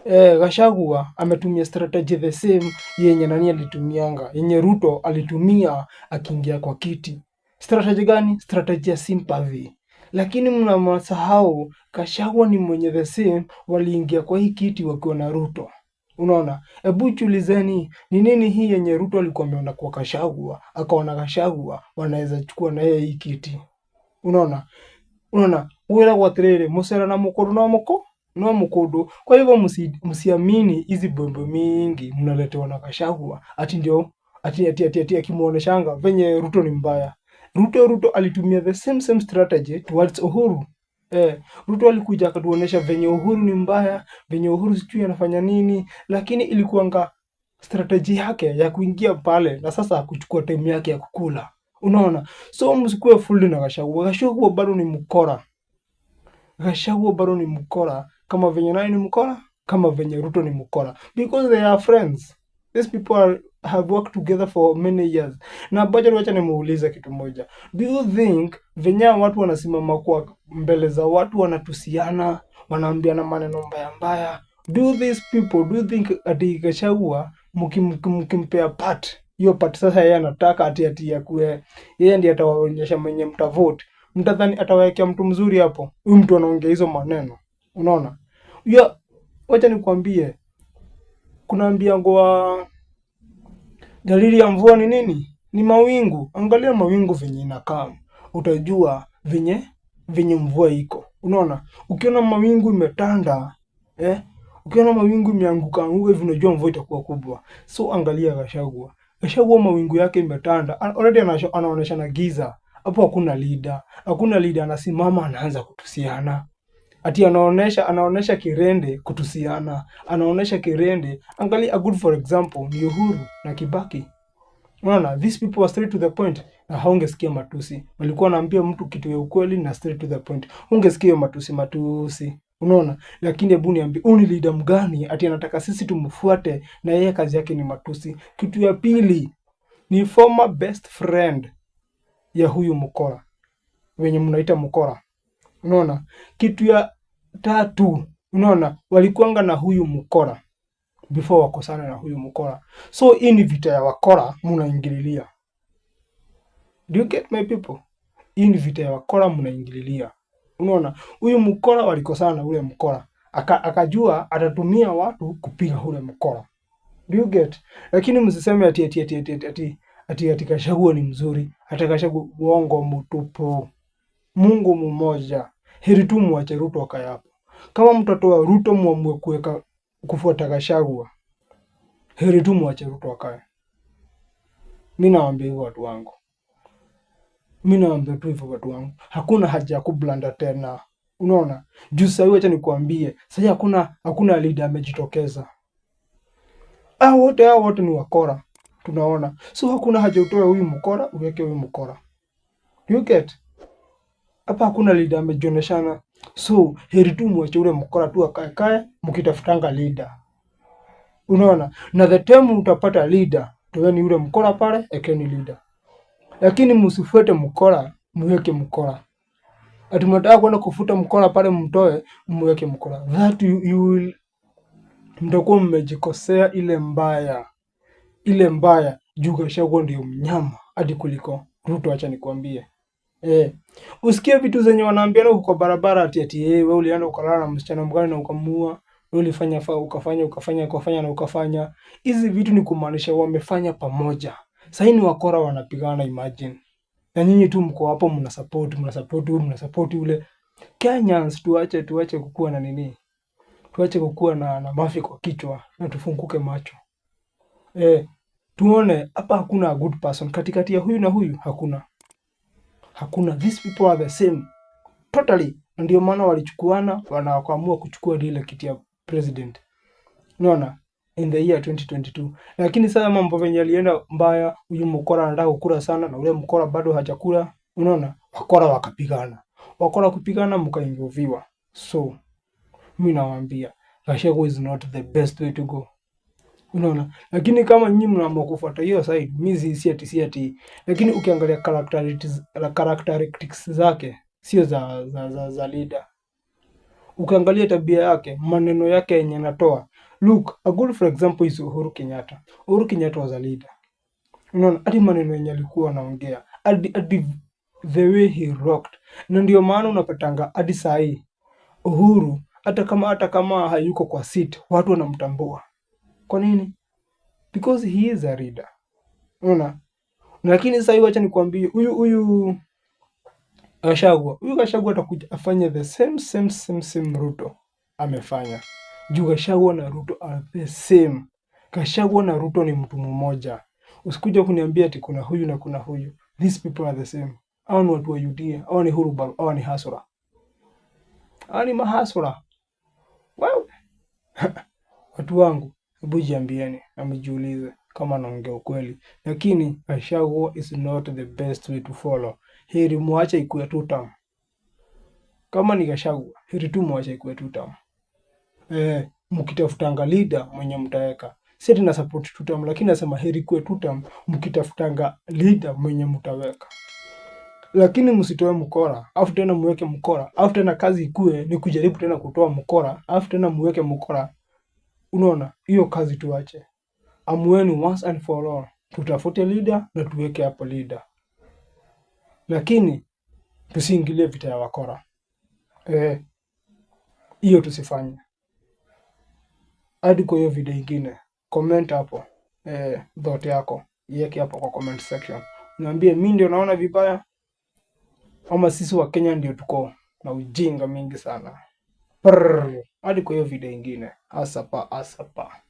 Gachagua ametumia strategy the same yenye nani alitumianga, yenye Ruto alitumia akiingia kwa kiti. Strategy gani? Strategy ya sympathy. Lakini mnamsahau Gachagua ni mwenye the same waliingia kwa hii kiti wakiwa na Ruto. Unaona? Hebu chulizeni ni nini hii yenye Ruto alikuwa ameona kwa Gachagua, akaona Gachagua wanaweza chukua na yeye hii kiti. Unaona? Unaona kwa tiriri musera na mukuru no mukudu. Kwa hivyo msiamini hizi bombo mingi mnaletewa na Gachagua ati ndio ati akimuoneshanga venye Ruto ni mbaya. Ruto alitumia the same strategy towards Uhuru. Ruto alikuja akatuonesha venye Uhuru ni mbaya, venye Uhuru sijui anafanya nini, lakini ilikuanga strategy yake ya kuingia pale na sasa kuchukua time yake ya kukula. Unaona? So msikuwe fooled na Gachagua. Gachagua bado ni mkora. Gachagua bado ni mkora. Kama venye nani ni mkora, kama venye Ruto ni mkora. Because they are friends. These people have worked together for many years. Na baje wacha nimuulize kitu moja. Do you think venye watu wanasimama kwa mbele za watu wanatusiana, wanaambiana maneno mbaya? Do these people, do you think ati Gachagua mkimpea part? Hiyo part sasa yeye anataka ati ya kuwe yeye ndiye atawaonyesha mwenye mtavote. Mtadhani atawawekea mtu mzuri hapo. Huyu mtu anaongea hizo maneno. Unaona? Wacha nikwambie, kunaambia ngoa dalili ya mvua ni nini? Ni mawingu. Angalia mawingu venye inakaa. Utajua venye mvua iko. Unaona? Ukiona mawingu imetanda, ukiona mawingu imeanguka hivi unajua mvua itakuwa kubwa. So angalia Gachagua. Gachagua mawingu yake imetanda. Already anaonyesha na giza. Hapo hakuna leader. Hakuna leader anasimama anaanza kutusiana. Ati anaonesha kirende kutusiana. Anaonesha kirende. Angalia a good for example ni Uhuru na Kibaki. Unaona, these people are straight to the point. Na haungesikia matusi. Walikuwa wanaambia mtu kitu ya ukweli na straight to the point. Ungesikia matusi. Unaona, lakini hebu niambie ni leader mgani ati anataka sisi tumfuate na yeye kazi yake ni matusi. Kitu ya pili ni former best friend ya huyu mkora. Wenye mnaita mkora. Unaona? Kitu ya tatu, unaona, walikuanga na huyu mkora before wakosana na huyu mkora. So hii ni vita ya wakora mnaingililia. Do you get my people? Hii ni vita ya wakora mnaingililia. Unaona? Huyu mkora walikosana na ule mkora. Akajua atatumia watu kupiga ule mkora. Do you get? Lakini msiseme ati Gachagua ni mzuri. Ati Gachagua uongo mtupu. Mungu mmoja. Heri tu muache Ruto akae hapo. Kama mtatoa Ruto muamue kufuata Gachagua, heri tu muache Ruto akae. Mimi nawaambia hivyo watu wangu. Hakuna haja ya kublanda tena. Unaona? Juu sasa acha nikwambie, sasa hakuna leader amejitokeza. Wote ni wakora. Tunaona. So hakuna haja utoe huyu mkora uweke huyu mkora. You get? Hapa hakuna leader amejioneshana. So heri tu mwache ule mkora tu akae mkitafutanga leader. Unaona? Na the time utapata leader, toeni ule mkora pale, ekeni leader. Lakini msifuate mkora, mweke mkora. Ati mnataka kwenda kufuta mkora pale mtoe, mweke mkora. That you will mtakuwa mmejikosea ile mbaya. Ile mbaya juu Gachagua ndio mnyama hadi kuliko Ruto, acha nikwambie. Usikie vitu zenye wanaambiana huko kwa barabara ati wewe ulienda ukalala na msichana mgani na ukamua, wewe ulifanya ukafanya na ukafanya. Hizi vitu ni kumaanisha wamefanya pamoja. Sasa ni wakora wanapigana, imagine. Na nyinyi tu mko hapo mnasupport ule. Kenyans tuache kukua na nini? Tuache kukua na mafi kwa kichwa na tufunguke macho. Tuone hapa hakuna good person katikati ya huyu na huyu, hakuna. These people are the same totally. Ndio maana walichukuana wakaamua kuchukua ile kiti ya president. Unaona? In the year 2022. Lakini sasa mambo venye alienda mbaya, huyu mkora anataka kukula sana na ule mkora bado hajakula. Unaona? Wakora wakapigana kupigana mkaingoviwa. So mimi nawaambia Gachagua is not the best way to go. Unaona? Lakini kama nyinyi mnaamua kufuata hiyo side, mimi si ati. Lakini ukiangalia characteristics zake sio za leader. Ukiangalia tabia yake, maneno yake yenye anatoa, Look, a good for example is Uhuru Kenyatta. Uhuru Kenyatta was a leader. Unaona, hadi maneno yenye alikuwa anaongea, hadi the way he rocked. Na ndio maana unapatanga hadi saa hii Uhuru hata kama hayuko kwa seat, watu wanamtambua. Kwa nini? Because he is a leader. Unaona? Lakini sasa hivi acha nikwambie, huyu Gachagua atakuja afanye the same Ruto amefanya. Juu Gachagua na Ruto are the same. Gachagua na Ruto ni mtu mmoja. Usikuja kuniambia ati kuna huyu na kuna huyu. These people are the same. Hao ni watu wa UDA, hao ni Hurubaro, hao ni hasura. Hao ni mahasura. Wow. Watu wangu, hebu jiambieni na mjiulize kama naongea ukweli. Lakini Gachagua is not the best way to follow. Heri muache ikuwe 2 term. Kama ni Gachagua, heri tu muache ikuwe 2 term. Mkitafutanga leader mwenye mtaweka. Si tuna support 2 term, lakini nasema heri ikuwe 2 term mkitafutanga leader mwenye mtaweka. Lakini msitoe mkora, afu tena muweke mkora, afu tena kazi ikue ni kujaribu tena kutoa mkora, afu tena muweke mkora. Unaona, hiyo kazi tuache. Amueni once and for all. Tutafute leader na tuweke hapo leader. Lakini tusiingilie vita ya wakora. Hiyo tusifanye. Hadi kwa hiyo video ingine, comment hapo thought yako, iweke hapo kwa comment section. Niambie mimi ndio naona vibaya ama sisi wa Kenya ndio tuko na ujinga mingi sana. Hadi kwa hiyo video ingine. Asapa.